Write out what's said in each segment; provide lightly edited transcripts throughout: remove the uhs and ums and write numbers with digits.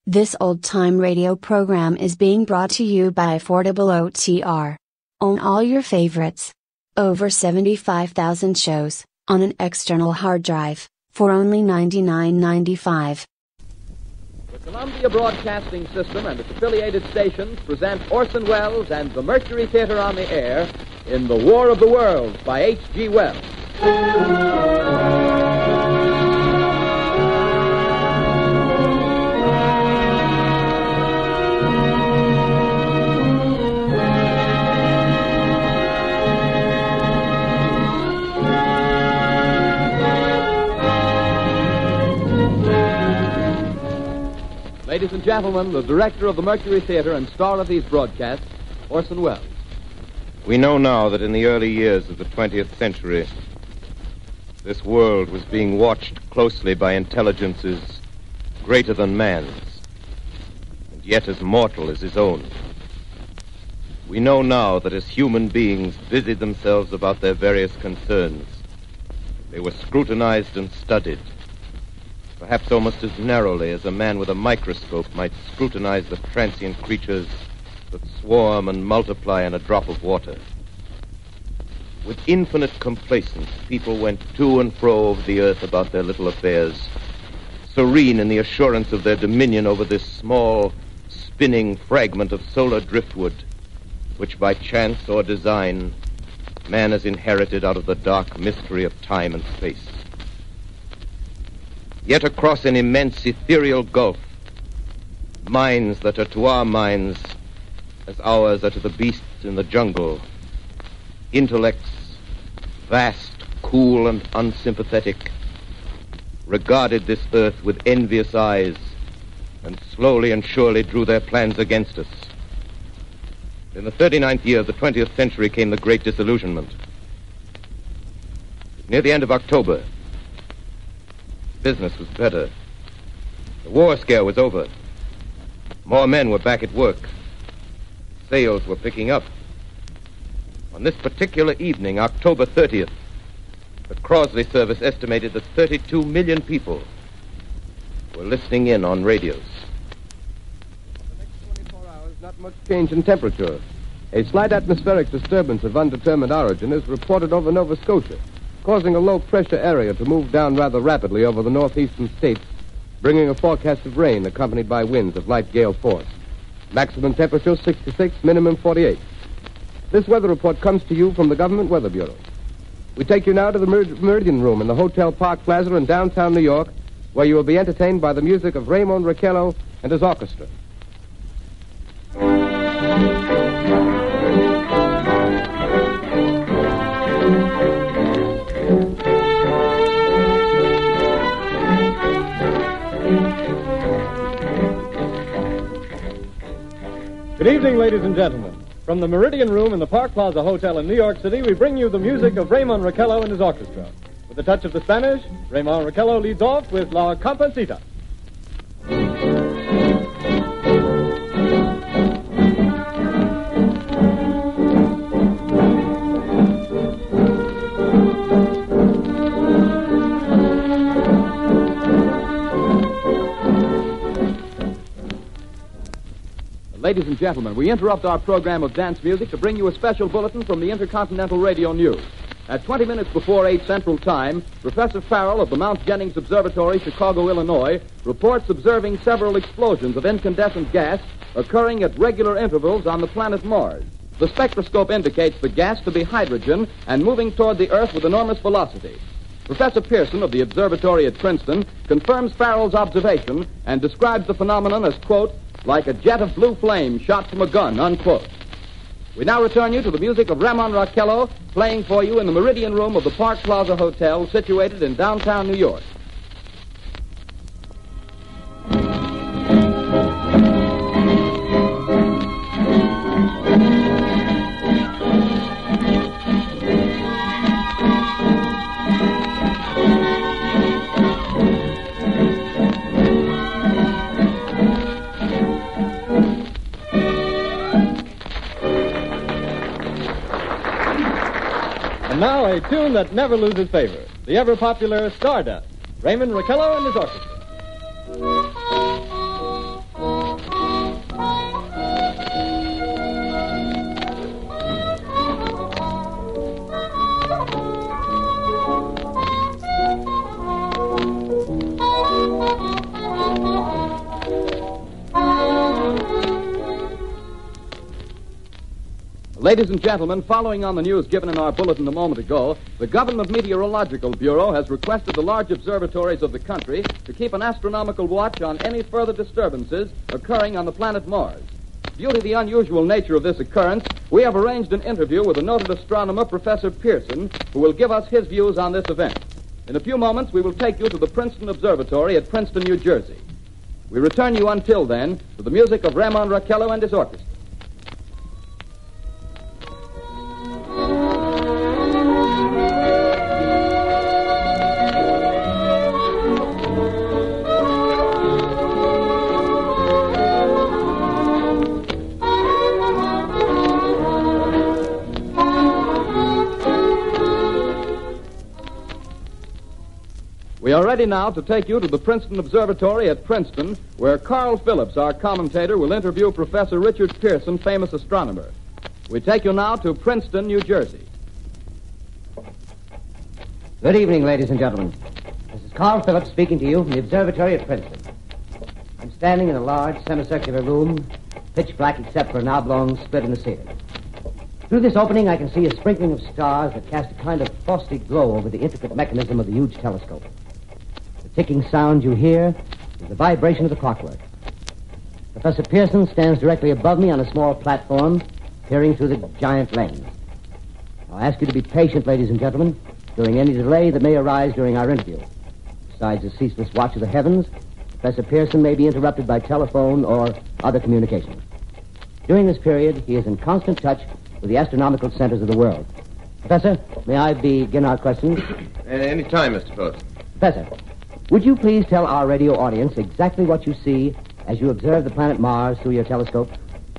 This old-time radio program is being brought to you by Affordable OTR. Own all your favorites. Over 75,000 shows, on an external hard drive, for only $99.95. The Columbia Broadcasting System and its affiliated stations present Orson Welles and the Mercury Theatre on the air in The War of the Worlds by H.G. Wells. Ladies and gentlemen, the director of the Mercury Theatre and star of these broadcasts, Orson Welles. We know now that in the early years of the 20th century, this world was being watched closely by intelligences greater than man's, and yet as mortal as his own. We know now that as human beings busied themselves about their various concerns, they were scrutinized and studied, perhaps almost as narrowly as a man with a microscope might scrutinize the transient creatures that swarm and multiply in a drop of water. With infinite complacence, people went to and fro over the earth about their little affairs, serene in the assurance of their dominion over this small, spinning fragment of solar driftwood, which by chance or design, man has inherited out of the dark mystery of time and space. Yet across an immense ethereal gulf, minds that are to our minds as ours are to the beasts in the jungle, intellects, vast, cool, and unsympathetic, regarded this earth with envious eyes and slowly and surely drew their plans against us. In the 39th year of the 20th century came the Great Disillusionment. Near the end of October, business was better. The war scare was over. More men were back at work. Sales were picking up. On this particular evening, October 30th, the Crosley service estimated that 32 million people were listening in on radios. For the next 24 hours, not much change in temperature. A slight atmospheric disturbance of undetermined origin is reported over Nova Scotia, causing a low-pressure area to move down rather rapidly over the northeastern states, bringing a forecast of rain accompanied by winds of light gale force. Maximum temperature 66, minimum 48. This weather report comes to you from the Government Weather Bureau. We take you now to the Meridian Room in the Hotel Park Plaza in downtown New York, where you will be entertained by the music of Raymond Raquello and his orchestra. Good evening, ladies and gentlemen. From the Meridian Room in the Park Plaza Hotel in New York City, we bring you the music of Raymond Raquello and his orchestra. With a touch of the Spanish, Raymond Raquello leads off with La Comparsita. Ladies and gentlemen, we interrupt our program of dance music to bring you a special bulletin from the Intercontinental Radio News. At 20 minutes before 8 Central Time, Professor Farrell of the Mount Jennings Observatory, Chicago, Illinois, reports observing several explosions of incandescent gas occurring at regular intervals on the planet Mars. The spectroscope indicates the gas to be hydrogen and moving toward the Earth with enormous velocity. Professor Pearson of the observatory at Princeton confirms Farrell's observation and describes the phenomenon as, quote, like a jet of blue flame shot from a gun, unquote. We now return you to the music of Raymond Raquello, playing for you in the Meridian Room of the Park Plaza Hotel, situated in downtown New York. And now a tune that never loses favor, the ever-popular Stardust, Raymond Raquello and his orchestra. Ladies and gentlemen, following on the news given in our bulletin a moment ago, the Government Meteorological Bureau has requested the large observatories of the country to keep an astronomical watch on any further disturbances occurring on the planet Mars. Due to the unusual nature of this occurrence, we have arranged an interview with the noted astronomer, Professor Pearson, who will give us his views on this event. In a few moments, we will take you to the Princeton Observatory at Princeton, New Jersey. We return you until then to the music of Ramon Raquello and his orchestra. We are ready now to take you to the Princeton Observatory at Princeton, where Carl Phillips, our commentator, will interview Professor Richard Pearson, famous astronomer. We take you now to Princeton, New Jersey. Good evening, ladies and gentlemen. This is Carl Phillips speaking to you from the observatory at Princeton. I'm standing in a large semicircular room, pitch black except for an oblong split in the ceiling. Through this opening, I can see a sprinkling of stars that cast a kind of frosty glow over the intricate mechanism of the huge telescope. The ticking sound you hear is the vibration of the clockwork. Professor Pearson stands directly above me on a small platform, peering through the giant lens. I'll ask you to be patient, ladies and gentlemen, during any delay that may arise during our interview. Besides the ceaseless watch of the heavens, Professor Pearson may be interrupted by telephone or other communication. During this period, he is in constant touch with the astronomical centers of the world. Professor, may I begin our questions? Any time, Mr. Phillips. Professor, would you please tell our radio audience exactly what you see as you observe the planet Mars through your telescope?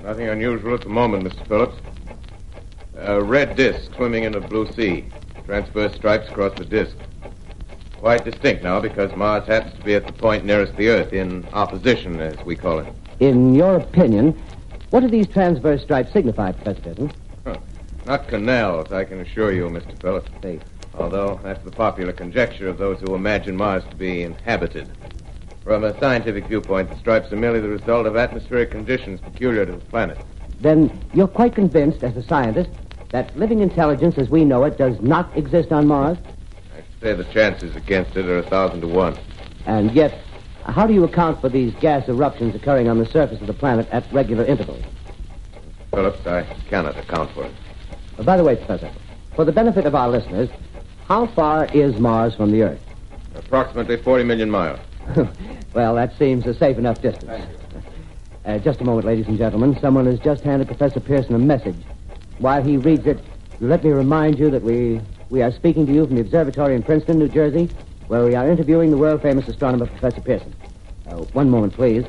Nothing unusual at the moment, Mr. Phillips. A red disk swimming in a blue sea. Transverse stripes across the disk. Quite distinct now because Mars happens to be at the point nearest the Earth, in opposition, as we call it. In your opinion, what do these transverse stripes signify, Professor Pearson? Not canals, I can assure you, Mr. Phillips. Safe. Although that's the popular conjecture of those who imagine Mars to be inhabited. From a scientific viewpoint, the stripes are merely the result of atmospheric conditions peculiar to the planet. Then you're quite convinced, as a scientist, that living intelligence as we know it does not exist on Mars? I should say the chances against it are 1,000 to 1. And yet, how do you account for these gas eruptions occurring on the surface of the planet at regular intervals? Phillips, I cannot account for it. By the way, Professor, for the benefit of our listeners, how far is Mars from the Earth? Approximately 40 million miles. Well, that seems a safe enough distance. Just a moment, ladies and gentlemen. Someone has just handed Professor Pearson a message. While he reads it, let me remind you that we are speaking to you from the observatory in Princeton, New Jersey, where we are interviewing the world-famous astronomer, Professor Pearson. One moment, please.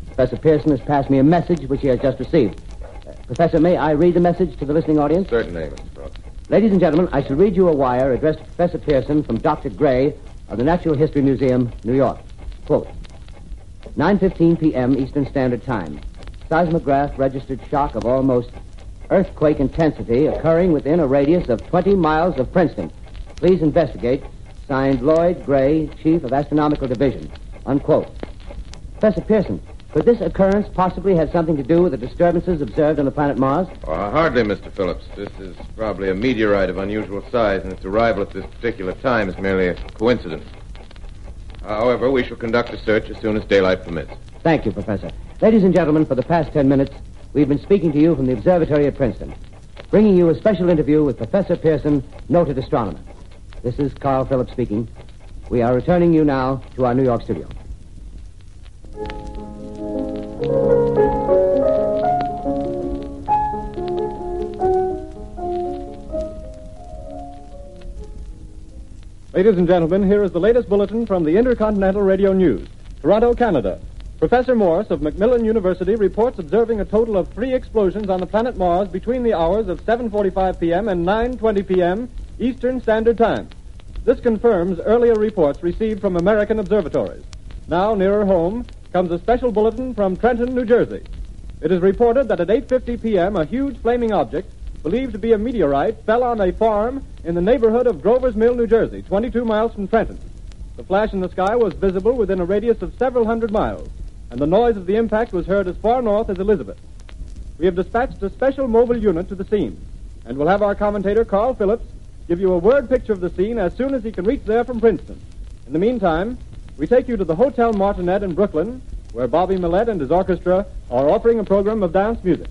Professor Pearson has passed me a message which he has just received. Professor, may I read the message to the listening audience? Certainly, Mr. Phillips. Ladies and gentlemen, I shall read you a wire addressed to Professor Pearson from Dr. Gray of the Natural History Museum, New York. Quote, 9:15 p.m. Eastern Standard Time. Seismograph registered shock of almost earthquake intensity occurring within a radius of 20 miles of Princeton. Please investigate. Signed, Lloyd Gray, Chief of Astronomical Division. Unquote. Professor Pearson, could this occurrence possibly have something to do with the disturbances observed on the planet Mars? Hardly, Mr. Phillips. This is probably a meteorite of unusual size, and its arrival at this particular time is merely a coincidence. However, we shall conduct a search as soon as daylight permits. Thank you, Professor. Ladies and gentlemen, for the past 10 minutes, we've been speaking to you from the observatory at Princeton, bringing you a special interview with Professor Pearson, noted astronomer. This is Carl Phillips speaking. We are returning you now to our New York studio. Ladies and gentlemen, here is the latest bulletin from the Intercontinental Radio News. Toronto, Canada. Professor Morse of Macmillan University reports observing a total of 3 explosions on the planet Mars between the hours of 7:45 p.m. and 9:20 p.m. Eastern Standard Time. This confirms earlier reports received from American observatories. Now, nearer home, comes a special bulletin from Trenton, New Jersey. It is reported that at 8:50 p.m. a huge flaming object, believed to be a meteorite, fell on a farm in the neighborhood of Grover's Mill, New Jersey, 22 miles from Trenton. The flash in the sky was visible within a radius of several hundred miles, and the noise of the impact was heard as far north as Elizabeth. we have dispatched a special mobile unit to the scene, and we'll have our commentator, Carl Phillips, give you a word picture of the scene as soon as he can reach there from Princeton. In the meantime, we take you to the Hotel Martinet in Brooklyn, where Bobby Millett and his orchestra are offering a program of dance music.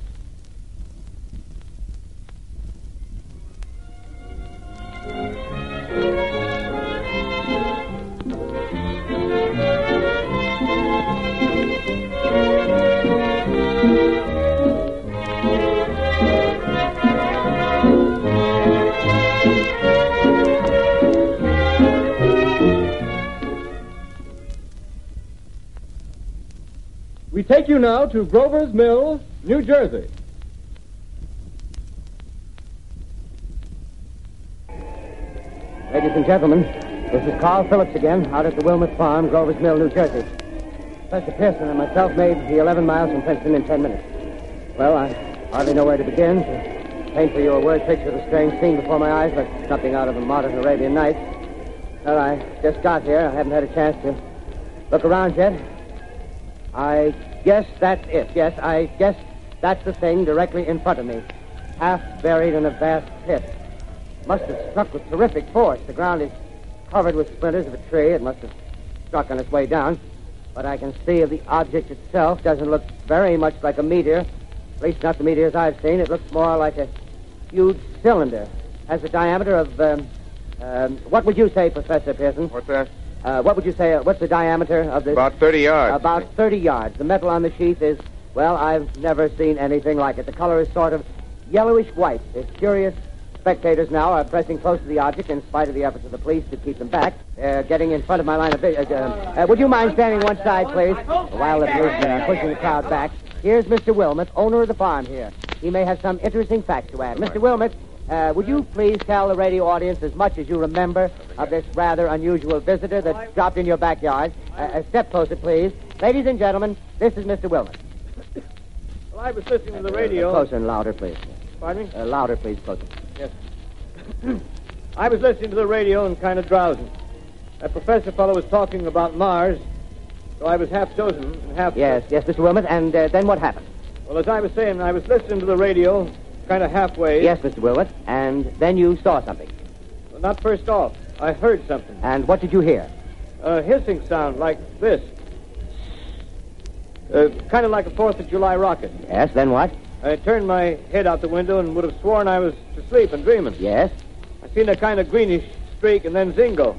We take you now to Grover's Mill, New Jersey. Ladies and gentlemen, this is Carl Phillips again, out at the Wilmot Farm, Grover's Mill, New Jersey. Professor Pearson and myself made the 11 miles from Princeton in 10 minutes. Well, I hardly know where to begin. To paint for you a word picture of the strange scene before my eyes, like something out of a modern Arabian Nights. Well, I just got here. I haven't had a chance to look around yet. I guess that's it. Yes, I guess that's the thing directly in front of me, half buried in a vast pit. Must have struck with terrific force. The ground is covered with splinters of a tree. It must have struck on its way down. But I can see the object itself doesn't look very much like a meteor. At least not the meteors I've seen. It looks more like a huge cylinder. Has a diameter of, what would you say, Professor Pearson? What's that? What would you say, what's the diameter of this? About 30 yards. About 30 yards. The metal on the sheath is, well, I've never seen anything like it. The color is sort of yellowish white. There's curious spectators now are pressing close to the object in spite of the efforts of the police to keep them back. They're getting in front of my line of vision. Would you mind standing one side, please? While the police are pushing the crowd back. Here's Mr. Wilmot, owner of the farm here. He may have some interesting facts to add. Mr. Wilmot, would you please tell the radio audience as much as you remember of this rather unusual visitor that dropped in your backyard? Step closer, please. Ladies and gentlemen, this is Mr. Wilmot. Well, I was listening to the radio. Closer and louder, please. Pardon me? Louder, please, closer. Yes. I was listening to the radio and kind of drowsing. That professor fellow was talking about Mars, so I was half chosen and half... Yes, Mr. Wilmot, and then what happened? Well, as I was saying, I was listening to the radio, kind of halfway. Yes, Mr. Wilmot, and then you saw something. Well, not first off. I heard something. And what did you hear? A hissing sound like this. Kind of like a 4th of July rocket. Yes, then what? I turned my head out the window and would have sworn I was asleep and dreaming. Yes? I seen a kind of greenish streak and then zingo.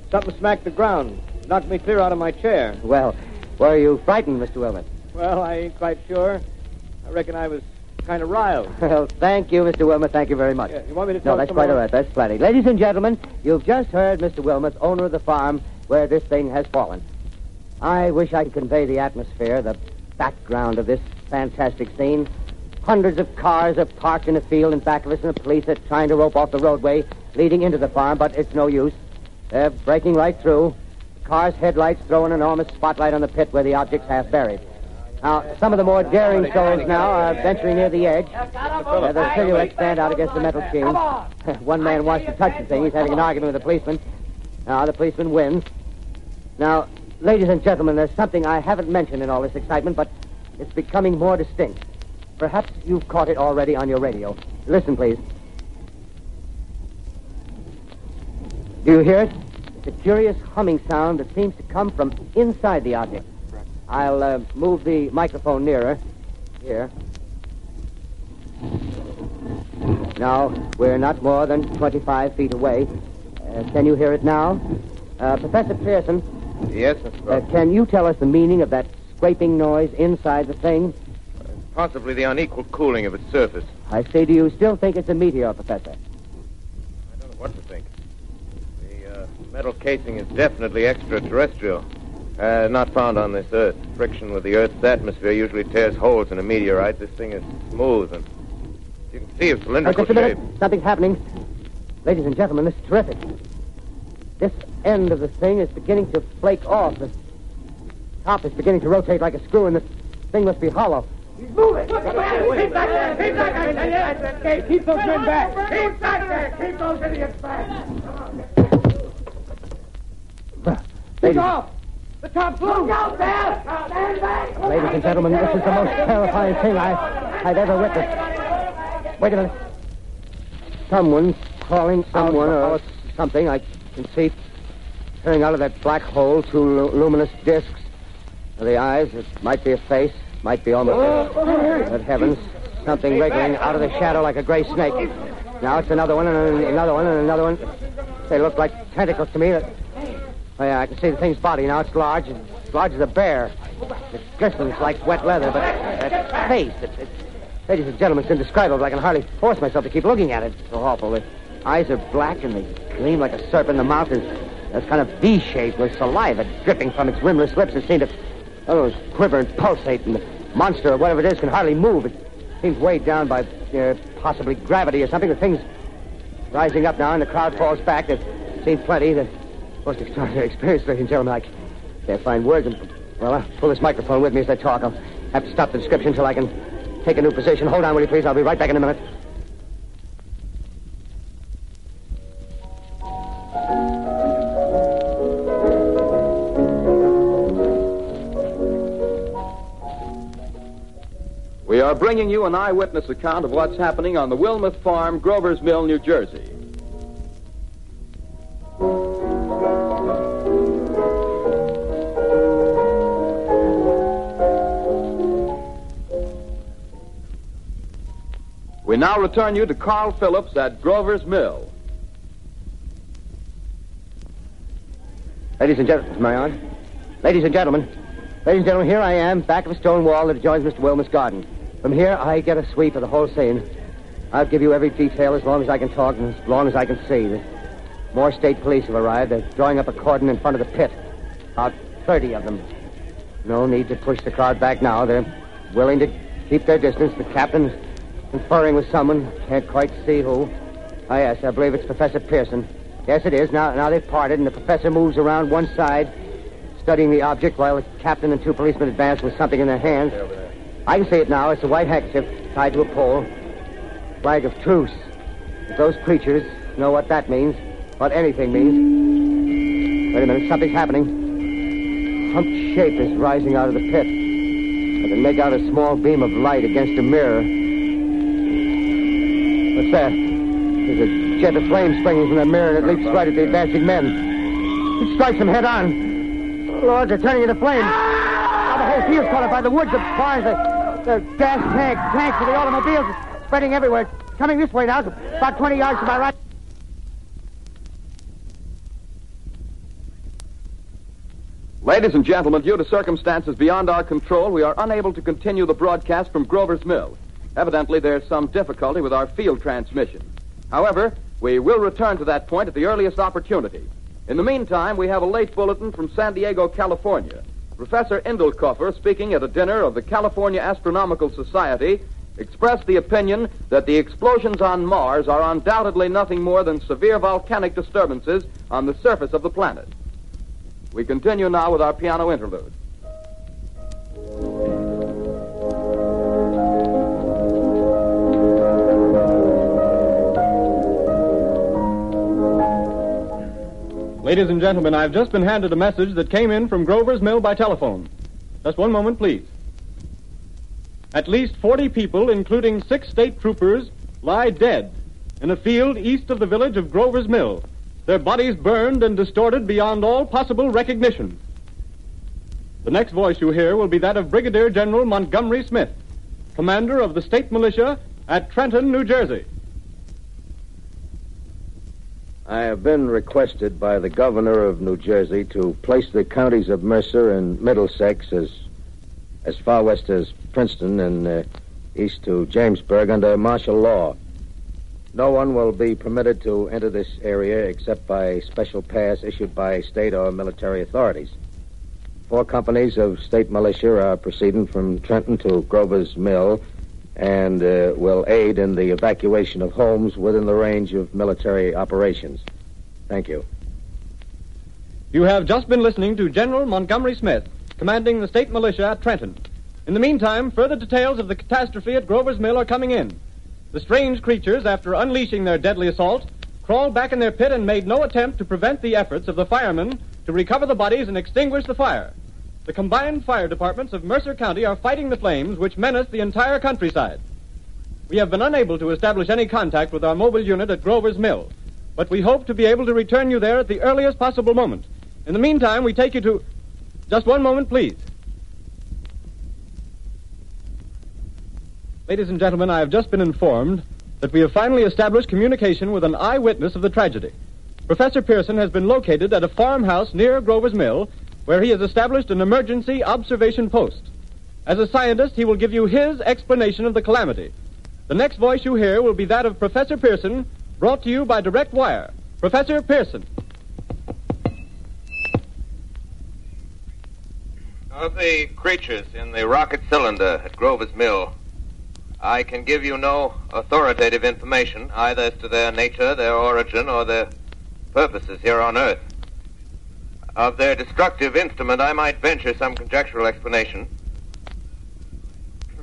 Something smacked the ground, knocked me clear out of my chair. Well, were you frightened, Mr. Wilmot? Well, I ain't quite sure. I reckon I was kind of riled. Well, thank you, Mr. Wilmot. Thank you very much. Yeah, you want me to tell No, that's some quite more? all right. That's plenty. Ladies and gentlemen, you've just heard Mr. Wilmot, owner of the farm where this thing has fallen. I wish I could convey the atmosphere, the background of this fantastic scene. Hundreds of cars are parked in a field in back of us, and the police are trying to rope off the roadway leading into the farm, but it's no use. They're breaking right through. The car's headlights throw an enormous spotlight on the pit where the object's half buried. Now, some of the more daring souls now are venturing near the edge. Their silhouettes stand out against the metal sheen. One man wants to touch the thing. He's having an argument with the policeman. Now, the policeman wins. Now, ladies and gentlemen, there's something I haven't mentioned in all this excitement, but it's becoming more distinct. Perhaps you've caught it already on your radio. Listen, please. Do you hear it? It's a curious humming sound that seems to come from inside the object. I'll move the microphone nearer. Here. Now, we're not more than 25 feet away. Can you hear it now? Professor Pearson. Yes, Mr. Grover. Can you tell us the meaning of that scraping noise inside the thing? Possibly the unequal cooling of its surface. I say, do you still think it's a meteor, Professor? I don't know what to think. The metal casing is definitely extraterrestrial. Not found on this Earth. Friction with the Earth's atmosphere usually tears holes in a meteorite. This thing is smooth, and you can see its cylindrical Just a minute. shape. Something's happening. Ladies and gentlemen, this is terrific. This end of the thing is beginning to flake off. The top is beginning to rotate like a screw, and the thing must be hollow. He's moving. Keep back there. Keep back there. Keep those men back. Keep back there. Keep those idiots back. He's off. The top blew. Look out there. Stand back. Ladies and gentlemen, this is the most terrifying thing I've ever witnessed. Wait a minute. Someone calling someone or something. I can see turning out of that black hole two luminous discs. The eyes, it might be a face, might be almost... Good heavens, something wriggling out of the shadow like a gray snake. Now it's another one, and another one, and another one. They look like tentacles to me. Oh, yeah, I can see the thing's body now. It's large as a bear. It glistens like wet leather, but that face, ladies and gentlemen, it's indescribable. I can hardly force myself to keep looking at it. It's so awful. The eyes are black, and they gleam like a serpent. The mouth is kind of V-shaped with saliva dripping from its rimless lips. It seemed to quiver and pulsate, and the monster, or whatever it is, can hardly move. It seems weighed down by possibly gravity or something. The thing's rising up now, and the crowd falls back. They've seen plenty. The most extraordinary experience, ladies and gentlemen. I can't find words. Well, I'll pull this microphone with me as I talk. I'll have to stop the description until I can take a new position. Hold on, will you, please? I'll be right back in a minute. We are bringing you an eyewitness account of what's happening on the Wilmouth Farm, Grover's Mill, New Jersey. We now return you to Carl Phillips at Grover's Mill. Ladies and gentlemen, am I on? Ladies and gentlemen, here I am, back of a stone wall that adjoins Mr. Wilmot's garden. From here, I get a sweep of the whole scene. I'll give you every detail as long as I can talk and as long as I can see. The more state police have arrived. They're drawing up a cordon in front of the pit. About 30 of them. No need to push the crowd back now. They're willing to keep their distance. The captain's conferring with someone. Can't quite see who. Oh, yes, I believe it's Professor Pearson. Yes, it is. Now they've parted, and the professor moves around one side, studying the object, while the captain and two policemen advance with something in their hands. I can see it now. It's a white handkerchief tied to a pole. Flag of truce. If those creatures know what that means, what anything means. Wait a minute, something's happening. Humped shape is rising out of the pit. I can make out a small beam of light against a mirror. What's that? There's a jet of flame springing from the mirror, and it leaps right at the advancing men. It strikes them head on. Lord, they're turning into flames. Now the whole field's caught up by the woods, the barns, the gas tanks of the automobiles, spreading everywhere. It's coming this way now. It's about 20 yards to my right. Ladies and gentlemen, due to circumstances beyond our control, we are unable to continue the broadcast from Grover's Mill. Evidently, there's some difficulty with our field transmission. However, we will return to that point at the earliest opportunity. In the meantime, we have a late bulletin from San Diego, California. Professor Indelkoffer, speaking at a dinner of the California Astronomical Society, expressed the opinion that the explosions on Mars are undoubtedly nothing more than severe volcanic disturbances on the surface of the planet. We continue now with our piano interlude. Ladies and gentlemen, I've just been handed a message that came in from Grover's Mill by telephone. Just one moment, please. At least 40 people, including 6 state troopers, lie dead in a field east of the village of Grover's Mill. Their bodies burned and distorted beyond all possible recognition. The next voice you hear will be that of Brigadier General Montgomery Smith, commander of the state militia at Trenton, New Jersey. I have been requested by the governor of New Jersey to place the counties of Mercer and Middlesex as far west as Princeton and east to Jamesburg under martial law. No one will be permitted to enter this area except by special pass issued by state or military authorities. 4 companies of state militia are proceeding from Trenton to Grover's Mill and will aid in the evacuation of homes within the range of military operations. Thank you. You have just been listening to General Montgomery Smith, commanding the state militia at Trenton. In the meantime, further details of the catastrophe at Grover's Mill are coming in. The strange creatures, after unleashing their deadly assault, crawled back in their pit and made no attempt to prevent the efforts of the firemen to recover the bodies and extinguish the fire. The combined fire departments of Mercer County are fighting the flames which menace the entire countryside. We have been unable to establish any contact with our mobile unit at Grover's Mill, but we hope to be able to return you there at the earliest possible moment. In the meantime, we take you to... Just one moment, please. Ladies and gentlemen, I have just been informed that we have finally established communication with an eyewitness of the tragedy. Professor Pearson has been located at a farmhouse near Grover's Mill, where he has established an emergency observation post. As a scientist, he will give you his explanation of the calamity. The next voice you hear will be that of Professor Pearson, brought to you by direct wire. Professor Pearson. Of the creatures in the rocket cylinder at Grover's Mill, I can give you no authoritative information, either as to their nature, their origin, or their purposes here on Earth. Of their destructive instrument, I might venture some conjectural explanation.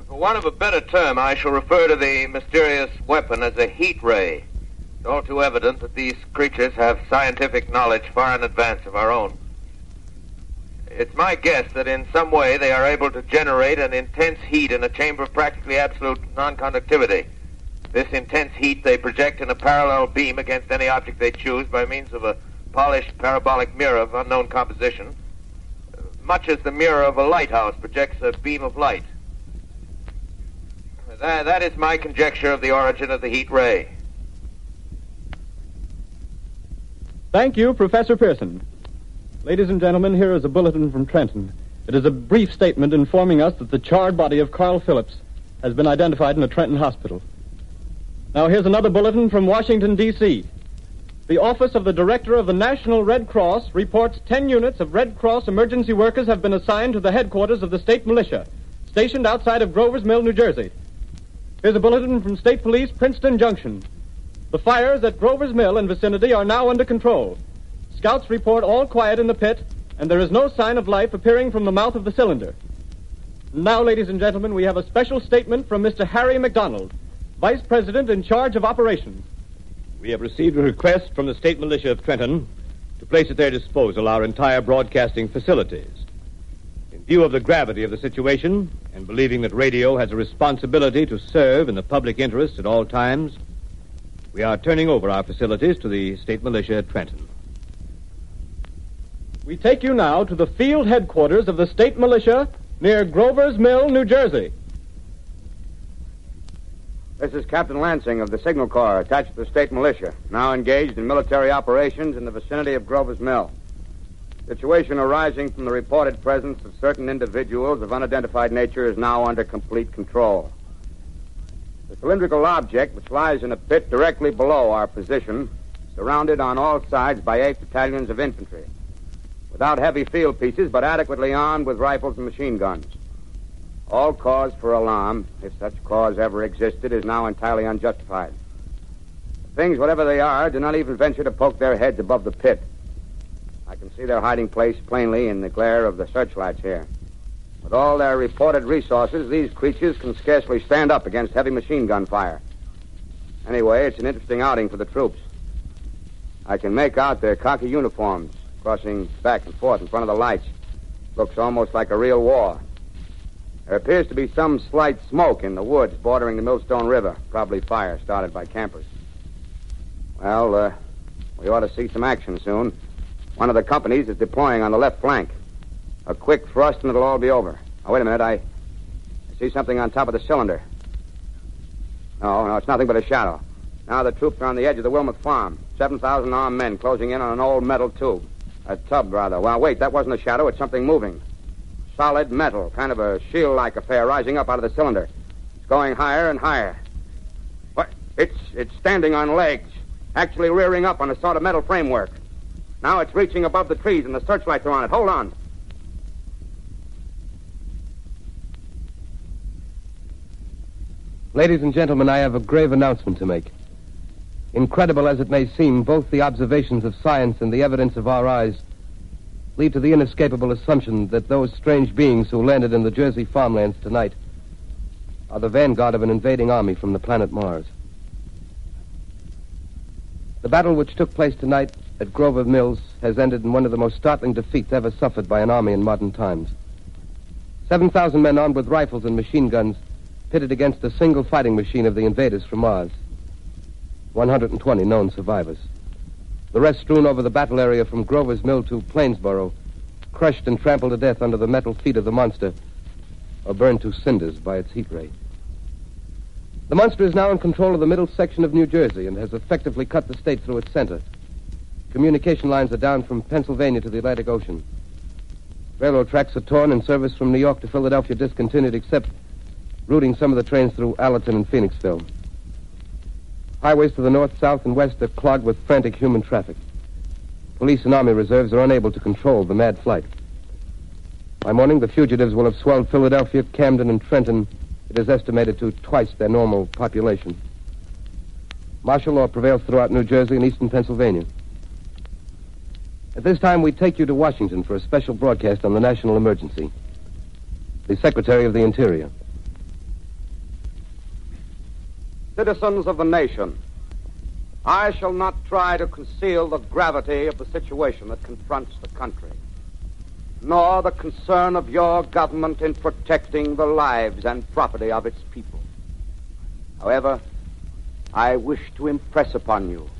For want of a better term, I shall refer to the mysterious weapon as a heat ray. It's all too evident that these creatures have scientific knowledge far in advance of our own. It's my guess that in some way they are able to generate an intense heat in a chamber of practically absolute non-conductivity. This intense heat they project in a parallel beam against any object they choose by means of a polished parabolic mirror of unknown composition, much as the mirror of a lighthouse projects a beam of light. That is my conjecture of the origin of the heat ray. Thank you, Professor Pearson. Ladies and gentlemen, here is a bulletin from Trenton. It is a brief statement informing us that the charred body of Carl Phillips has been identified in a Trenton hospital. Now, here's another bulletin from Washington, D.C. The Office of the Director of the National Red Cross reports 10 units of Red Cross emergency workers have been assigned to the headquarters of the state militia, stationed outside of Grover's Mill, New Jersey. Here's a bulletin from State Police, Princeton Junction. The fires at Grover's Mill and vicinity are now under control. Scouts report all quiet in the pit, and there is no sign of life appearing from the mouth of the cylinder. Now, ladies and gentlemen, we have a special statement from Mr. Harry McDonald, Vice President in charge of operations. We have received a request from the State Militia of Trenton to place at their disposal our entire broadcasting facilities. In view of the gravity of the situation, and believing that radio has a responsibility to serve in the public interest at all times, we are turning over our facilities to the State Militia at Trenton. We take you now to the field headquarters of the state militia near Grover's Mill, New Jersey. This is Captain Lansing of the Signal Corps, attached to the state militia, now engaged in military operations in the vicinity of Grover's Mill. Situation arising from the reported presence of certain individuals of unidentified nature is now under complete control. The cylindrical object, which lies in a pit directly below our position, surrounded on all sides by 8 battalions of infantry, without heavy field pieces, but adequately armed with rifles and machine guns. All cause for alarm, if such cause ever existed, is now entirely unjustified. Things, whatever they are, do not even venture to poke their heads above the pit. I can see their hiding place plainly in the glare of the searchlights here. With all their reported resources, these creatures can scarcely stand up against heavy machine gun fire. Anyway, it's an interesting outing for the troops. I can make out their khaki uniforms crossing back and forth in front of the lights. Looks almost like a real war. There appears to be some slight smoke in the woods bordering the Millstone River. Probably fire started by campers. Well, we ought to see some action soon. One of the companies is deploying on the left flank. A quick thrust and it'll all be over. Now, wait a minute. I see something on top of the cylinder. No, it's nothing but a shadow. Now the troops are on the edge of the Wilmot Farm. 7,000 armed men closing in on an old metal tube. A tub, rather. Well, wait, that wasn't a shadow. It's something moving. Solid metal, kind of a shield-like affair rising up out of the cylinder. It's going higher and higher. What? It's standing on legs, actually rearing up on a sort of metal framework. Now it's reaching above the trees and the searchlights are on it. Hold on. Ladies and gentlemen, I have a grave announcement to make. Incredible as it may seem, both the observations of science and the evidence of our eyes lead to the inescapable assumption that those strange beings who landed in the Jersey farmlands tonight are the vanguard of an invading army from the planet Mars. The battle which took place tonight at Grover Mills has ended in one of the most startling defeats ever suffered by an army in modern times. 7,000 men armed with rifles and machine guns pitted against a single fighting machine of the invaders from Mars. 120 known survivors. The rest strewn over the battle area from Grover's Mill to Plainsboro, crushed and trampled to death under the metal feet of the monster, or burned to cinders by its heat ray. The monster is now in control of the middle section of New Jersey and has effectively cut the state through its center. Communication lines are down from Pennsylvania to the Atlantic Ocean. Railroad tracks are torn and service from New York to Philadelphia discontinued, except routing some of the trains through Allerton and Phoenixville. Highways to the north, south, and west are clogged with frantic human traffic. Police and army reserves are unable to control the mad flight. By morning, the fugitives will have swelled Philadelphia, Camden, and Trenton. It is estimated to twice their normal population. Martial law prevails throughout New Jersey and eastern Pennsylvania. At this time, we take you to Washington for a special broadcast on the national emergency. The Secretary of the Interior. Citizens of the nation, I shall not try to conceal the gravity of the situation that confronts the country, nor the concern of your government in protecting the lives and property of its people. However, I wish to impress upon you,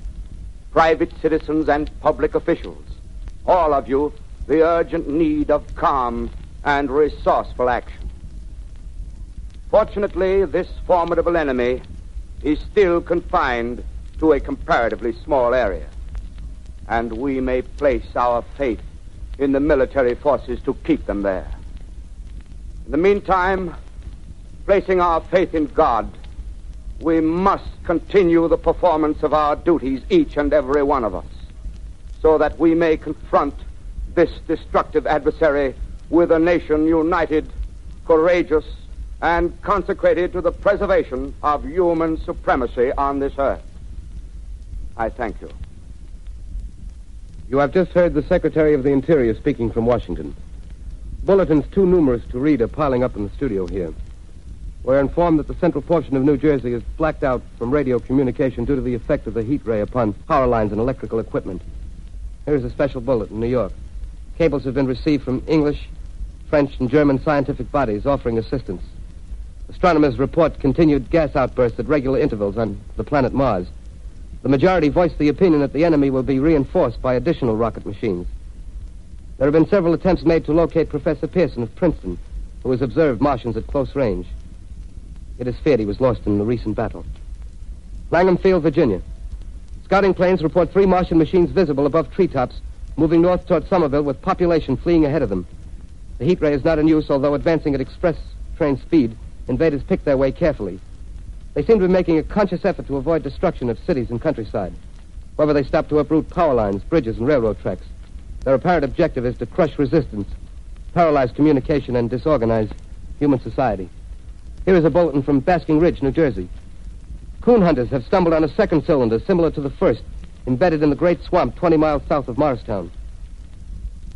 private citizens and public officials, all of you, the urgent need of calm and resourceful action. Fortunately, this formidable enemy is still confined to a comparatively small area, and we may place our faith in the military forces to keep them there. In the meantime, placing our faith in God, we must continue the performance of our duties, each and every one of us, so that we may confront this destructive adversary with a nation united, courageous, and consecrated to the preservation of human supremacy on this earth. I thank you. You have just heard the Secretary of the Interior speaking from Washington. Bulletins too numerous to read are piling up in the studio here. We're informed that the central portion of New Jersey is blacked out from radio communication due to the effect of the heat ray upon power lines and electrical equipment. Here's a special bulletin in New York. Cables have been received from English, French, and German scientific bodies offering assistance. Astronomers report continued gas outbursts at regular intervals on the planet Mars. The majority voiced the opinion that the enemy will be reinforced by additional rocket machines. There have been several attempts made to locate Professor Pearson of Princeton, who has observed Martians at close range. It is feared he was lost in the recent battle. Langham Field, Virginia. Scouting planes report 3 Martian machines visible above treetops, moving north toward Somerville with population fleeing ahead of them. The heat ray is not in use, although advancing at express train speed. Invaders pick their way carefully. They seem to be making a conscious effort to avoid destruction of cities and countryside. However, they stop to uproot power lines, bridges, and railroad tracks. Their apparent objective is to crush resistance, paralyze communication, and disorganize human society. Here is a bulletin from Basking Ridge, New Jersey. Coon hunters have stumbled on a second cylinder similar to the first, embedded in the great swamp 20 miles south of Morristown.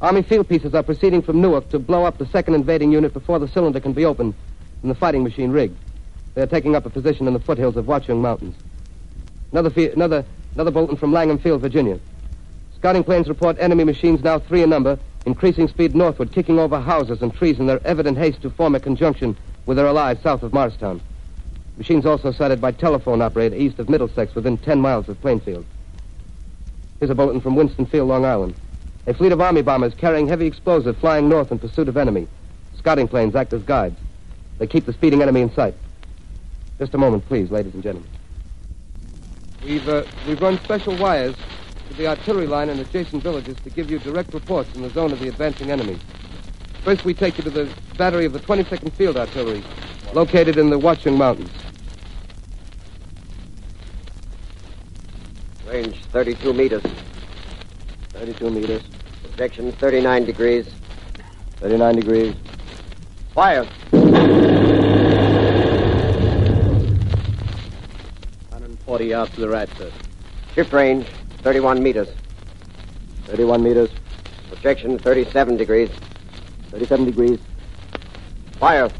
Army field pieces are proceeding from Newark to blow up the second invading unit before the cylinder can be opened and the fighting machine rigged. They are taking up a position in the foothills of Watchung Mountains. Another bulletin from Langham Field, Virginia. Scouting planes report enemy machines, now 3 in number, increasing speed northward, kicking over houses and trees in their evident haste to form a conjunction with their allies south of Morristown. Machines also sighted by telephone operator east of Middlesex within 10 miles of Plainfield. Here's a bulletin from Winston Field, Long Island. A fleet of army bombers carrying heavy explosive flying north in pursuit of enemy. Scouting planes act as guides. They keep the speeding enemy in sight. Just a moment, please, ladies and gentlemen. We've run special wires to the artillery line in adjacent villages to give you direct reports in the zone of the advancing enemy. First, we take you to the battery of the 22nd Field Artillery, located in the Watchung Mountains. Range 32 meters. 32 meters. Projection 39 degrees. 39 degrees. Fire. 140 yards to the right, sir. Shift range 31 meters. 31 meters. Projection 37 degrees. 37 degrees. Fire.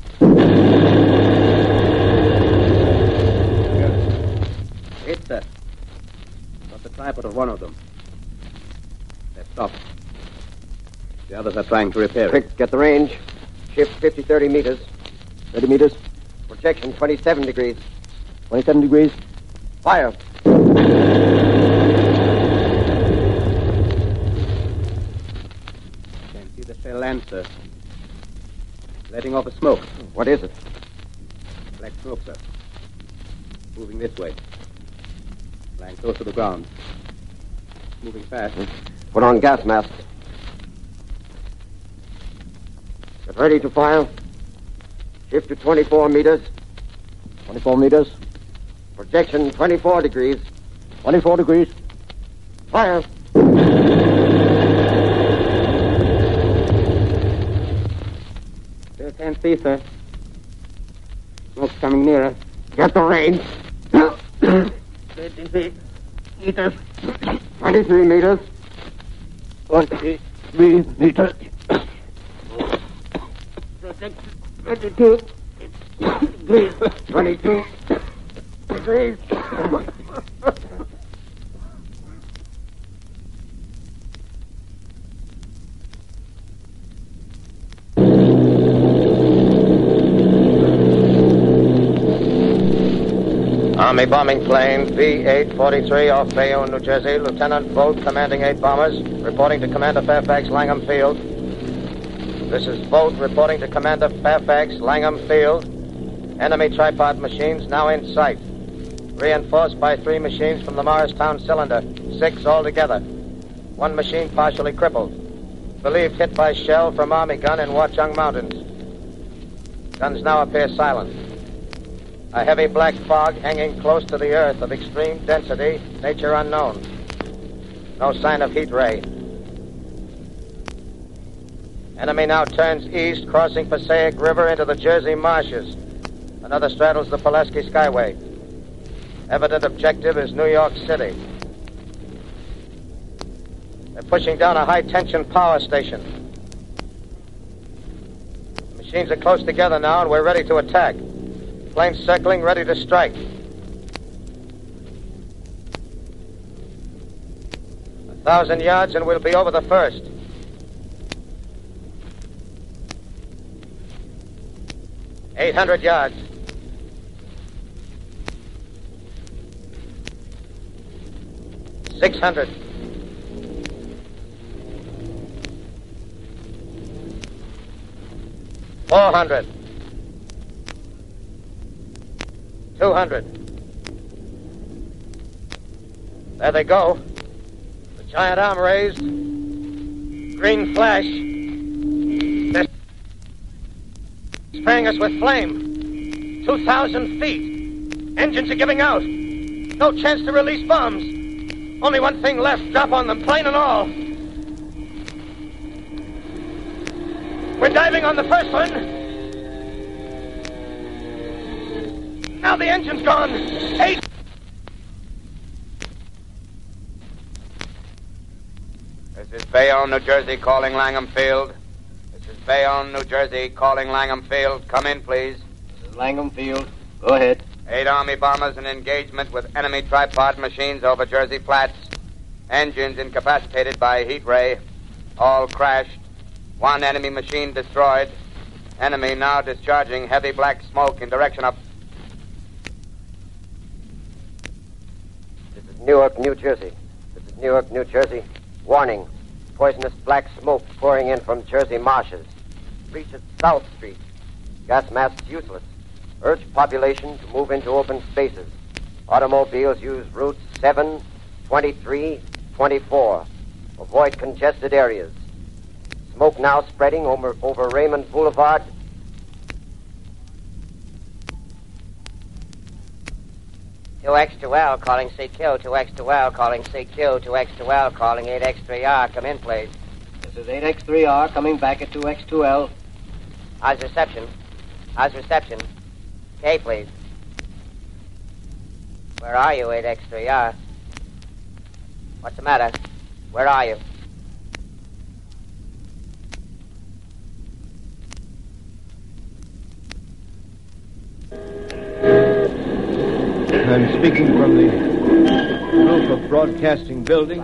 Hit, sir. Got the tripod of one of them. They've stopped. The others are trying to repair it. Quick, get the range. Shift 30 meters. 30 meters. Projection 27 degrees. 27 degrees. Fire. Can't see the shell land, sir. Letting off a smoke. What is it? Black smoke, sir. Moving this way. Flying close to the ground. Moving fast. Put on gas mask. Get ready to fire. Shift to 24 meters. 24 meters. Projection 24 degrees. 24 degrees. Fire. Still can't see, sir. Smoke's coming nearer. Get the range. 30 feet. Meters. 23 meters. 23 meters. 22 degrees. 22 degrees. Army bombing plane P-843 off Bayonne, New Jersey. Lieutenant Volt, commanding 8 bombers, reporting to Commander Fairfax, Langham Field. This is Volt reporting to Commander Fairfax, Langham Field. Enemy tripod machines now in sight. Reinforced by 3 machines from the Morristown cylinder. 6 altogether. 1 machine partially crippled. Believed hit by shell from Army gun in Watchung Mountains. Guns now appear silent. A heavy black fog hanging close to the earth of extreme density, nature unknown. No sign of heat ray. Enemy now turns east, crossing Passaic River into the Jersey marshes. Another straddles the Pulaski Skyway. Evident objective is New York City. They're pushing down a high-tension power station. The machines are close together now, and we're ready to attack. Planes circling, ready to strike. 1,000 yards, and we'll be over the first. $800 yards. $600. $400. 200. There they go. The giant arm raised. Green flash. They're spraying us with flame. 2,000 feet. Engines are giving out. No chance to release bombs. Only one thing left. Drop on them, plane and all. We're diving on the first one. Now the engine's gone. 8. This is Bayonne, New Jersey, calling Langham Field. This is Bayonne, New Jersey, calling Langham Field. Come in, please. This is Langham Field. Go ahead. 8 Army bombers in engagement with enemy tripod machines over Jersey Flats. Engines incapacitated by heat ray. All crashed. 1 enemy machine destroyed. Enemy now discharging heavy black smoke in direction of... Newark, New Jersey. This is Newark, New Jersey. Warning. Poisonous black smoke pouring in from Jersey marshes. Reach at South Street. Gas masks useless. Urge population to move into open spaces. Automobiles use routes 7, 23, 24. Avoid congested areas. Smoke now spreading over Raymond Boulevard. X2L calling CQ, 2X2L calling CQ, 2X2L calling 8X3R. Come in, please. This is 8X3R coming back at 2X2L. How's reception? How's reception? K, please. Where are you, 8X3R? What's the matter? Where are you? I'm speaking from the roof of Broadcasting Building.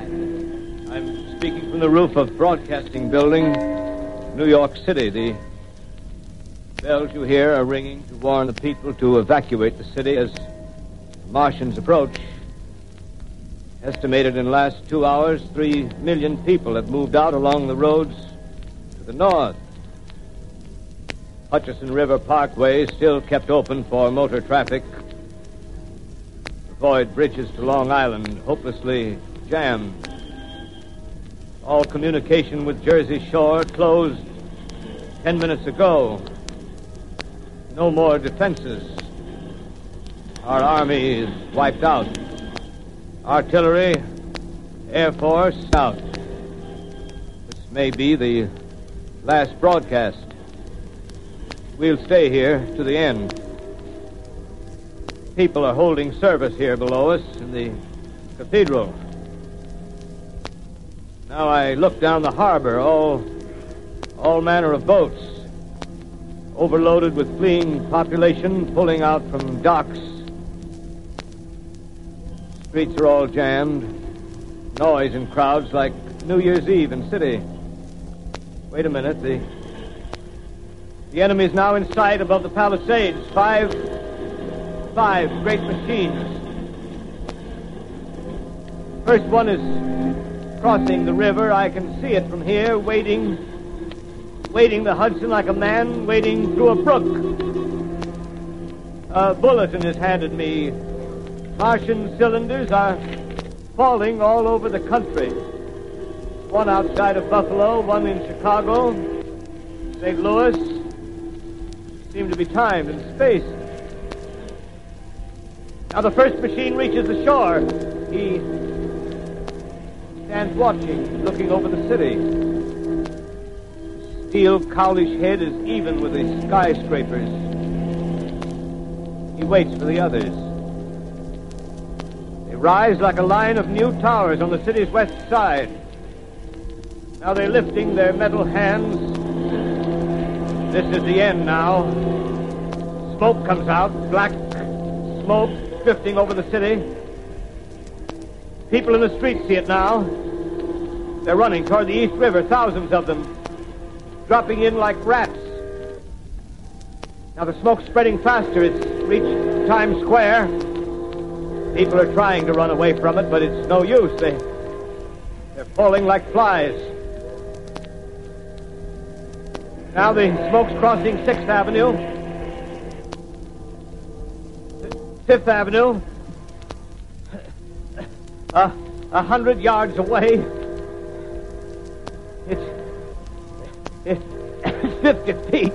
I'm speaking from the roof of Broadcasting Building, New York City. The Bells you hear are ringing to warn the people to evacuate the city as the Martians approach. Estimated in the last 2 hours, 3 million people have moved out along the roads to the north. Hutchison River Parkway is still kept open for motor traffic. The void bridges to Long Island hopelessly jammed. All communication with Jersey Shore closed 10 minutes ago. No more defenses. Our army is wiped out. Artillery, Air Force, out. This may be the last broadcast. We'll stay here to the end. People are holding service here below us in the cathedral. Now I look down the harbor, all manner of boats, overloaded with fleeing population pulling out from docks. Streets are all jammed. Noise and crowds like New Year's Eve in city. Wait a minute, the enemy's now in sight above the Palisades. Five great machines. First one is crossing the river. I can see it from here, wading the Hudson like a man wading through a brook. A bulletin is handed me. Martian cylinders are falling all over the country. One outside of Buffalo, one in Chicago, St. Louis. Seem to be timed and spaced. Now the first machine reaches the shore. He stands watching, looking over the city. The steel cowlish head is even with the skyscrapers. He waits for the others. They rise like a line of new towers on the city's west side. Now they're lifting their metal hands. This is the end now. Smoke comes out, black smoke drifting over the city. People in the streets see it now. They're running toward the East River, thousands of them, dropping in like rats. Now the smoke's spreading faster. It's reached Times Square. People are trying to run away from it, but it's no use. They're falling like flies. Now the smoke's crossing 6th Avenue. 5th Avenue. 100 yards away. It's 50 feet.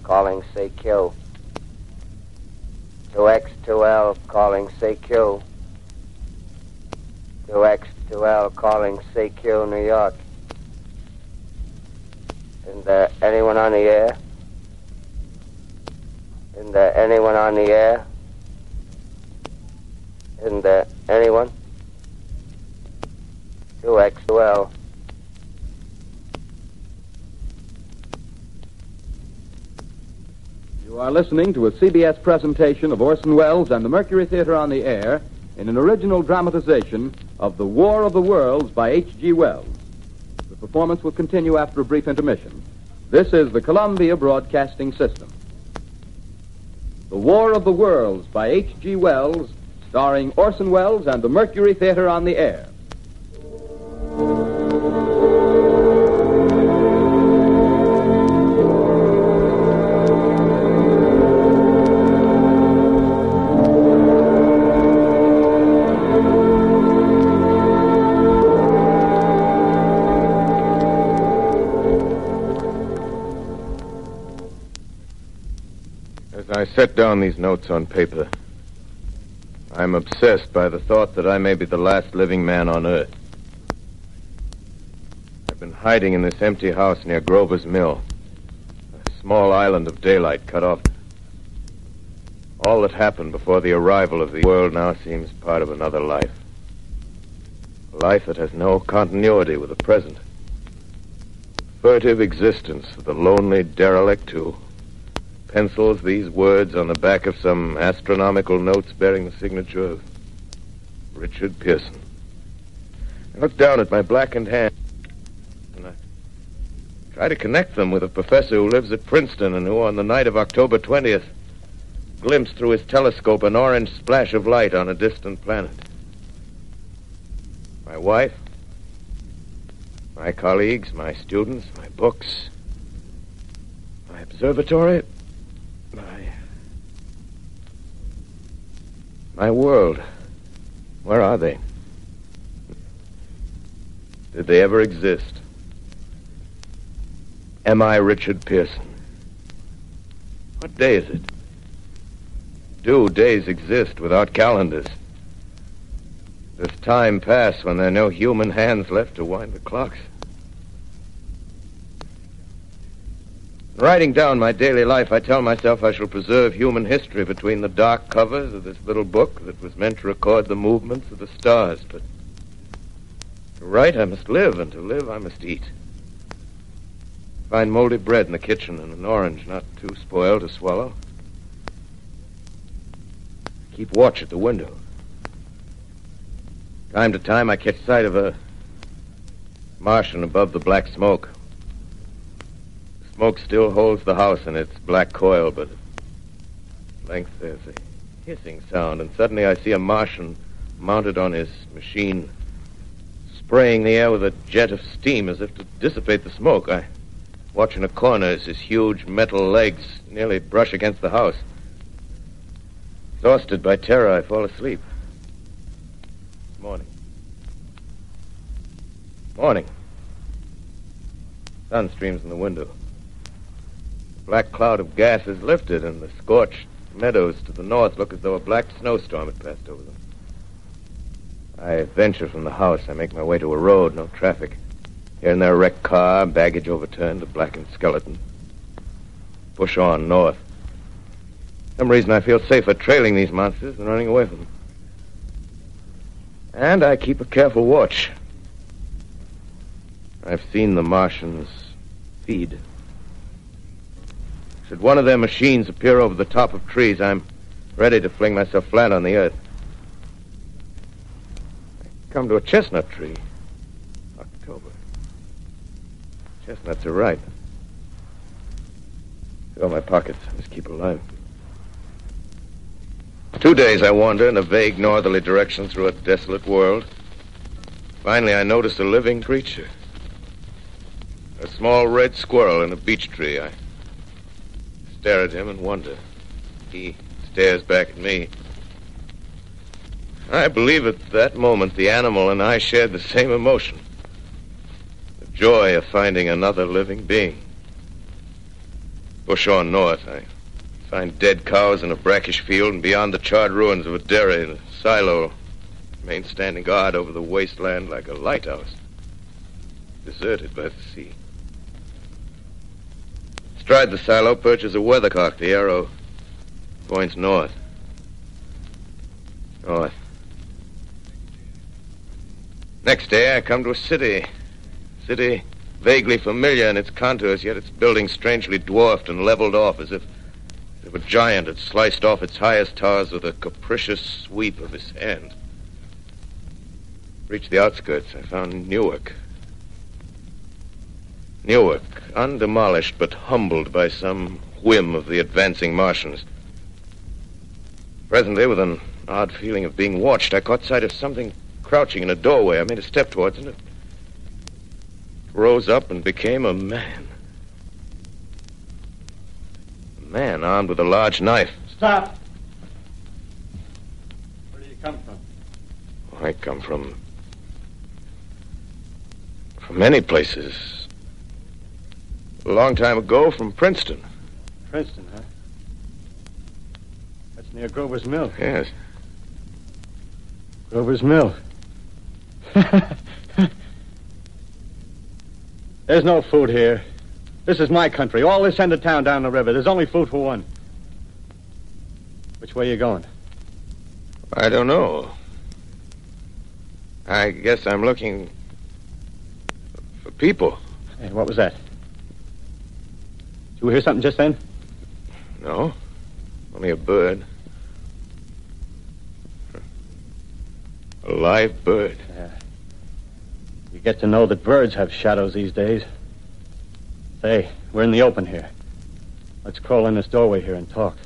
Calling say Q. 2X2L calling say Q. 2X2L calling say Q, New York. Isn't there anyone on the air? Isn't there anyone on the air? Isn't there anyone? 2X2L. You are listening to a CBS presentation of Orson Welles and the Mercury Theatre on the Air in an original dramatization of The War of the Worlds by H.G. Wells. The performance will continue after a brief intermission. This is the Columbia Broadcasting System. The War of the Worlds by H.G. Wells, starring Orson Welles and the Mercury Theatre on the Air. I set down these notes on paper. I'm obsessed by the thought that I may be the last living man on Earth. I've been hiding in this empty house near Grover's Mill. A small island of daylight cut off. All that happened before the arrival of the world now seems part of another life. A life that has no continuity with the present. Furtive existence of the lonely derelict who pencils these words on the back of some astronomical notes bearing the signature of Richard Pearson. I look down at my blackened hand and I try to connect them with a professor who lives at Princeton and who, on the night of October 20th, glimpsed through his telescope an orange splash of light on a distant planet. My wife, my colleagues, my students, my books, my observatory, my world. Where are they? Did they ever exist? Am I Richard Pearson? What day is it? Do days exist without calendars? Does time pass when there are no human hands left to wind the clocks? In writing down my daily life, I tell myself I shall preserve human history between the dark covers of this little book that was meant to record the movements of the stars. But to write, I must live, and to live, I must eat. Find moldy bread in the kitchen and an orange not too spoiled to swallow. Keep watch at the window. Time to time, I catch sight of a Martian above the black smoke. The smoke still holds the house in its black coil, but at length there's a hissing sound, and suddenly I see a Martian mounted on his machine, spraying the air with a jet of steam as if to dissipate the smoke. I watch in a corner as his huge metal legs nearly brush against the house. Exhausted by terror, I fall asleep. Morning. Morning. Sun streams in the window. The black cloud of gas is lifted, and the scorched meadows to the north look as though a black snowstorm had passed over them. I venture from the house. I make my way to a road, no traffic. Here and there, a wrecked car, baggage overturned, a blackened skeleton. Push on north. For some reason, I feel safer trailing these monsters than running away from them. And I keep a careful watch. I've seen the Martians feed. Should one of their machines appear over the top of trees, I'm ready to fling myself flat on the earth. I come to a chestnut tree. October. Chestnuts are ripe. Fill my pockets. I must keep alive. 2 days I wander in a vague northerly direction through a desolate world. Finally, I notice a living creature. A small red squirrel in a beech tree. I stare at him and wonder. He stares back at me. I believe at that moment the animal and I shared the same emotion. The joy of finding another living being. Push on north. I find dead cows in a brackish field, and beyond the charred ruins of a dairy, the silo remains standing guard over the wasteland like a lighthouse, deserted by the sea. Astride the silo perches a weathercock. The arrow points north. North. Next day, I come to a city. City vaguely familiar in its contours, yet its buildings strangely dwarfed and leveled off as if a giant had sliced off its highest towers with a capricious sweep of his hand. Reached the outskirts, I found Newark. Newark, undemolished but humbled by some whim of the advancing Martians. Presently, with an odd feeling of being watched, I caught sight of something crouching in a doorway. I made a step towards it, and it rose up and became a man. A man armed with a large knife. Stop! Where do you come from? I come from many places. A long time ago, from Princeton. Princeton, huh? That's near Grover's Mill. Yes. Grover's Mill. There's no food here. This is my country. All this end of town down the river. There's only food for one. Which way are you going? I don't know. I guess I'm looking for people. Hey, what was that? Did you hear something just then? No. Only a bird. A live bird. Yeah. You get to know that birds have shadows these days. Say, we're in the open here. Let's crawl in this doorway here and talk.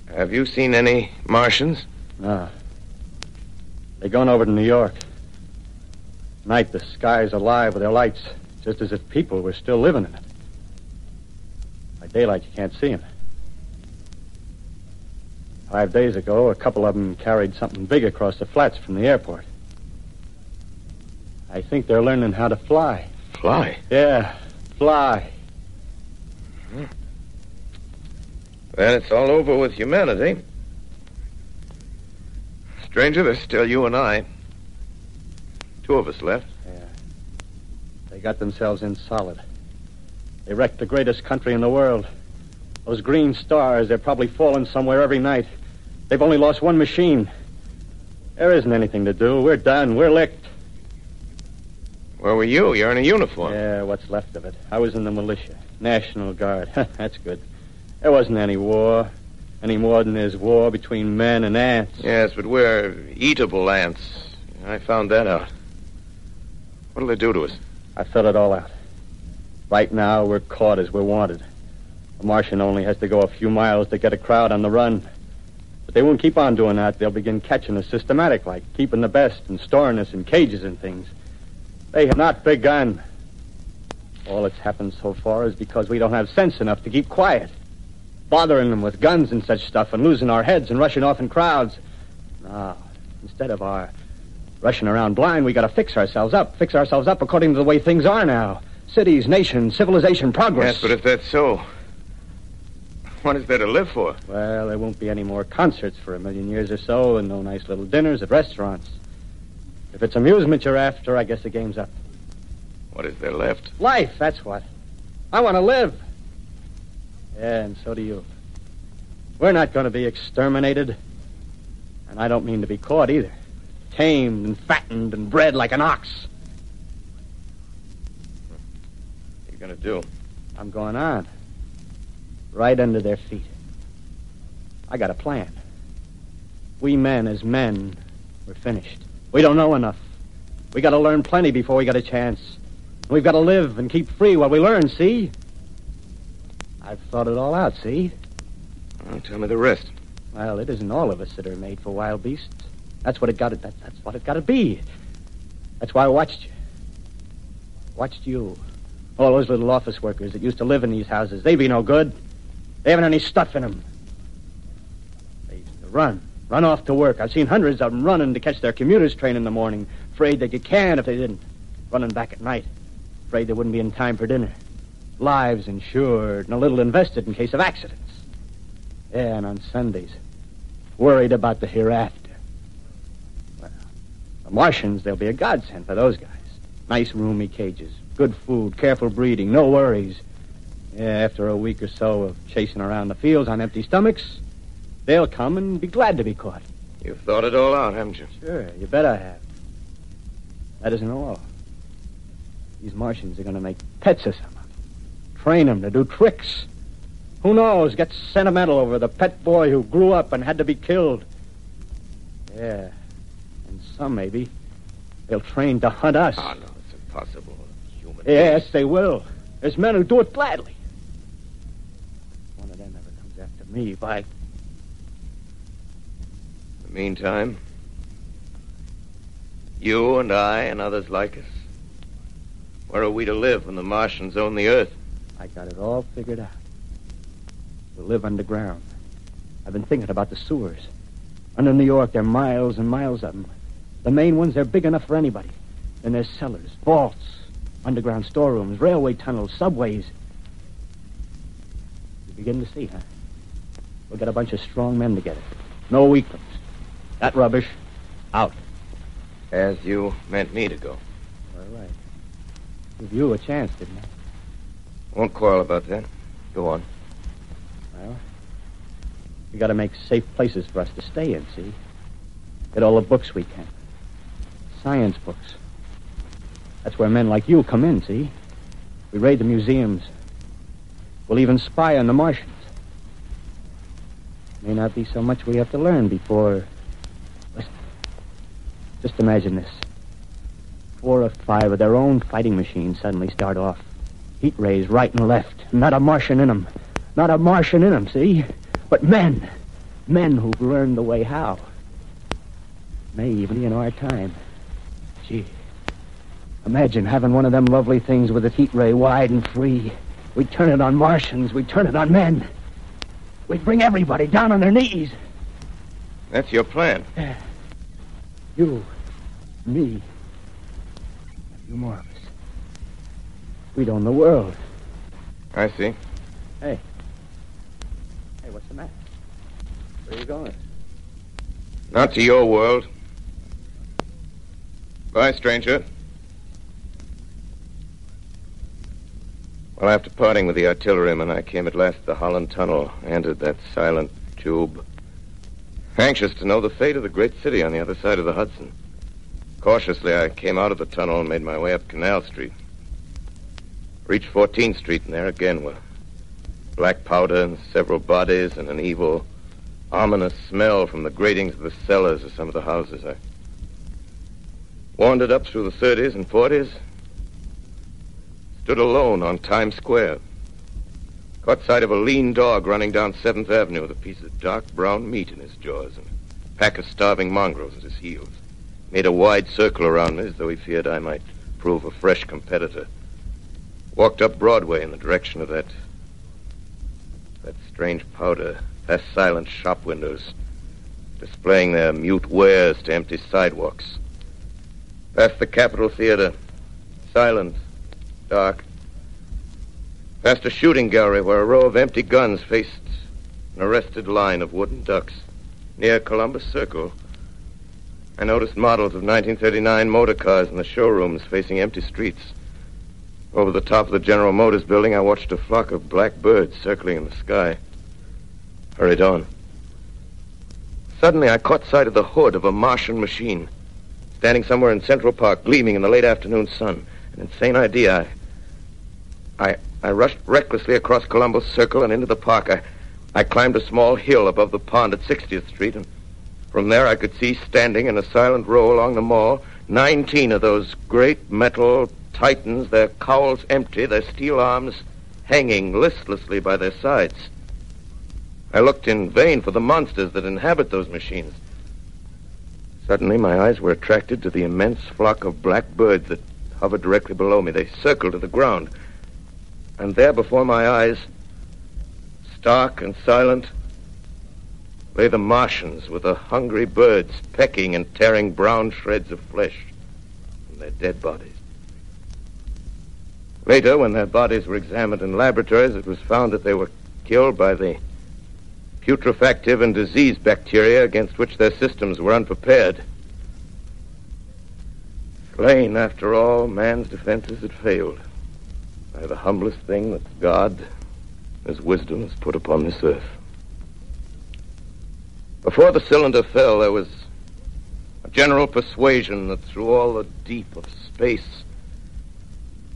Have you seen any Martians? No. They're going over to New York. Night, the sky's alive with their lights, just as if people were still living in it. By daylight, you can't see them. 5 days ago, a couple of them carried something big across the flats from the airport. I think they're learning how to fly. Fly? Yeah, fly. Then it's all over with humanity. Stranger, there's still you and I. 2 of us left. Yeah. They got themselves in solid. They wrecked the greatest country in the world. Those green stars, they're probably falling somewhere every night. They've only lost one machine. There isn't anything to do. We're done. We're licked. Where were you? You're in a uniform. Yeah, what's left of it. I was in the militia. National Guard. That's good. There wasn't any war. Any more than there's war between men and ants. Yes, but we're eatable ants. I found that out. What'll they do to us? I filled it all out. Right now, we're caught as we're wanted. A Martian only has to go a few miles to get a crowd on the run. But they won't keep on doing that. They'll begin catching us systematic, like keeping the best and storing us in cages and things. They have not begun. All that's happened so far is because we don't have sense enough to keep quiet. Bothering them with guns and such stuff and losing our heads and rushing off in crowds. No, instead of our rushing around blind, we got to fix ourselves up. Fix ourselves up according to the way things are now. Cities, nations, civilization, progress. Yes, but if that's so, what is there to live for? Well, there won't be any more concerts for 1,000,000 years or so and no nice little dinners at restaurants. If it's amusement you're after, I guess the game's up. What is there left? Life, that's what. I want to live. Yeah, and so do you. We're not going to be exterminated. And I don't mean to be caught either. Tamed and fattened and bred like an ox. What are you going to do? I'm going on. Right under their feet. I got a plan. We men as men, we're finished. We don't know enough. We got to learn plenty before we got a chance. We've got to live and keep free while we learn, see? I've thought it all out, see? Well, tell me the rest. Well, it isn't all of us that are made for wild beasts. That's what it got to. That's what it got to be. That's why I watched you. Watched you. All those little office workers that used to live in these houses. They be no good. They haven't any stuff in them. They used to run off to work. I've seen hundreds of them running to catch their commuter's train in the morning, afraid they'd get canned if they didn't. Running back at night, afraid they wouldn't be in time for dinner. Lives insured and a little invested in case of accidents. Yeah, and on Sundays, worried about the hereafter. Well, the Martians, they'll be a godsend for those guys. Nice, roomy cages, good food, careful breeding, no worries. Yeah, after a week or so of chasing around the fields on empty stomachs, they'll come and be glad to be caught. You've thought it all out, haven't you? Sure, you bet I have. That isn't all. These Martians are going to make pets of some of them. Train them to do tricks. Who knows, get sentimental over the pet boy who grew up and had to be killed. Yeah, and some maybe, they'll train to hunt us. Oh, no, it's impossible. Human Yes, beings. they will. There's men who do it gladly. One of them ever comes after me, by... In the meantime, you and I and others like us, where are we to live when the Martians own the Earth? I got it all figured out. We'll live underground. I've been thinking about the sewers. Under New York, there are miles and miles of them. The main ones, they're big enough for anybody. Then there's cellars, vaults, underground storerooms, railway tunnels, subways. You begin to see, huh? We'll get a bunch of strong men together. No weaklings. That rubbish, out. As you meant me to go. All right. Give you a chance, didn't I? Won't quarrel about that. Go on. Well, we got to make safe places for us to stay in, see? Get all the books we can. Science books. That's where men like you come in, see? We raid the museums. We'll even spy on the Martians. May not be so much we have to learn before... Listen. Just imagine this. 4 or 5 of their own fighting machines suddenly start off. Heat rays right and left. Not a Martian in them. Not a Martian in them, see? But men. Men who've learned the way how. May even be in our time. Gee. Imagine having one of them lovely things with its heat ray wide and free. We'd turn it on Martians. We'd turn it on men. We'd bring everybody down on their knees. That's your plan. You, me, a few more of us. We'd own the world. I see. Hey. Hey, what's the matter? Where are you going? Not to your world. Bye, stranger. Well, after parting with the artilleryman, I came at last to the Holland Tunnel, entered that silent tube, anxious to know the fate of the great city on the other side of the Hudson. Cautiously, I came out of the tunnel and made my way up Canal Street. Reached 14th Street, and there again were black powder and several bodies and an evil, ominous smell from the gratings of the cellars of some of the houses. I wandered up through the 30s and 40s, stood alone on Times Square, caught sight of a lean dog running down 7th Avenue with a piece of dark brown meat in his jaws and a pack of starving mongrels at his heels. Made a wide circle around me as though he feared I might prove a fresh competitor. Walked up Broadway in the direction of that strange powder, past silent shop windows, displaying their mute wares to empty sidewalks. Past the Capitol Theatre, silent, dark. Past a shooting gallery where a row of empty guns faced an arrested line of wooden ducks. Near Columbus Circle, I noticed models of 1939 motor cars in the showrooms facing empty streets. Over the top of the General Motors building, I watched a flock of black birds circling in the sky. Hurried on. Suddenly, I caught sight of the hood of a Martian machine, standing somewhere in Central Park, gleaming in the late afternoon sun. An insane idea. I rushed recklessly across Columbus Circle and into the park. I climbed a small hill above the pond at 60th Street, and from there I could see, standing in a silent row along the mall, 19 of those great metal titans, their cowls empty, their steel arms hanging listlessly by their sides. I looked in vain for the monsters that inhabit those machines. Suddenly, my eyes were attracted to the immense flock of black birds that hovered directly below me. They circled to the ground. And there before my eyes, stark and silent, lay the Martians with the hungry birds pecking and tearing brown shreds of flesh from their dead bodies. Later, when their bodies were examined in laboratories, it was found that they were killed by the putrefactive and disease bacteria against which their systems were unprepared. Slain, after all, man's defenses had failed by the humblest thing that God, His wisdom, has put upon this earth. Before the cylinder fell, there was a general persuasion that through all the deep of space,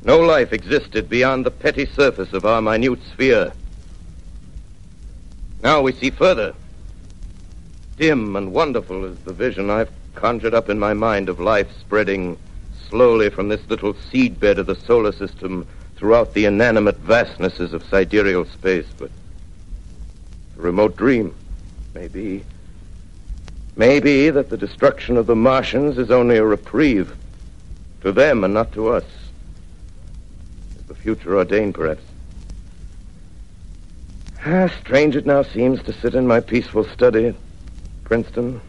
no life existed beyond the petty surface of our minute sphere. Now we see further. Dim and wonderful is the vision I've conjured up in my mind of life spreading slowly from this little seedbed of the solar system throughout the inanimate vastnesses of sidereal space. But a remote dream, maybe that the destruction of the Martians is only a reprieve to them and not to us. The future ordained, perhaps. Strange it now seems to sit in my peaceful study at Princeton,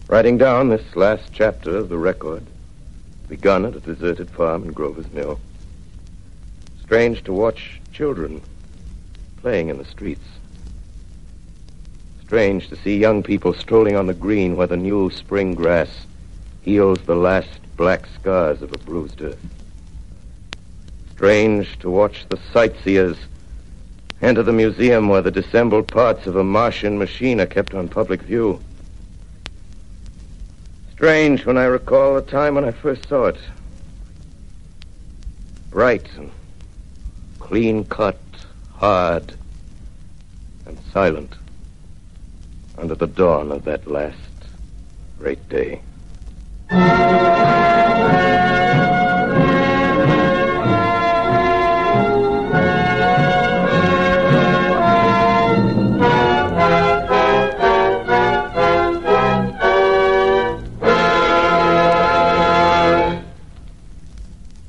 writing down this last chapter of the record, begun at a deserted farm in Grover's Mill. Strange to watch children playing in the streets. Strange to see young people strolling on the green where the new spring grass heals the last black scars of a bruised earth. Strange to watch the sightseers enter the museum where the disassembled parts of a Martian machine are kept on public view. Strange when I recall the time when I first saw it. Bright and clean-cut, hard, and silent under the dawn of that last great day.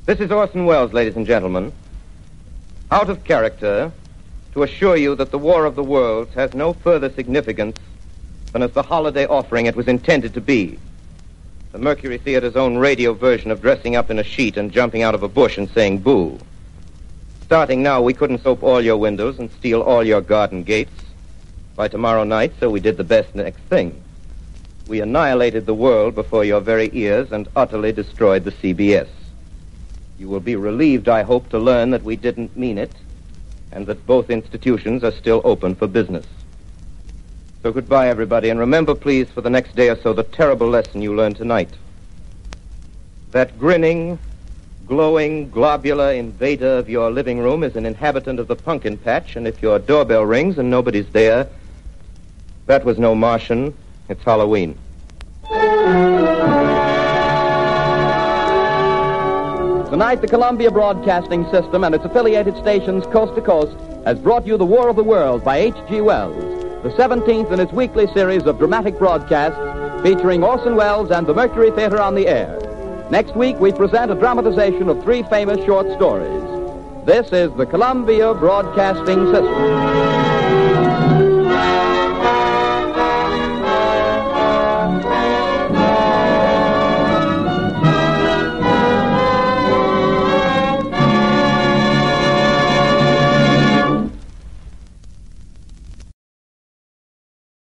This is Orson Welles, ladies and gentlemen. Out of character, to assure you that the War of the Worlds has no further significance than as the holiday offering it was intended to be. The Mercury Theatre's own radio version of dressing up in a sheet and jumping out of a bush and saying boo. Starting now, we couldn't soap all your windows and steal all your garden gates by tomorrow night, so we did the best next thing. We annihilated the world before your very ears and utterly destroyed the CBS. You will be relieved, I hope, to learn that we didn't mean it, and that both institutions are still open for business. So goodbye, everybody, and remember, please, for the next day or so, the terrible lesson you learned tonight. That grinning, glowing, globular invader of your living room is an inhabitant of the pumpkin patch, and if your doorbell rings and nobody's there, that was no Martian, it's Halloween. Tonight, the Columbia Broadcasting System and its affiliated stations coast to coast has brought you The War of the World by H.G. Wells, the 17th in its weekly series of dramatic broadcasts featuring Orson Welles and the Mercury Theatre on the air. Next week, we present a dramatization of 3 famous short stories. This is the Columbia Broadcasting System.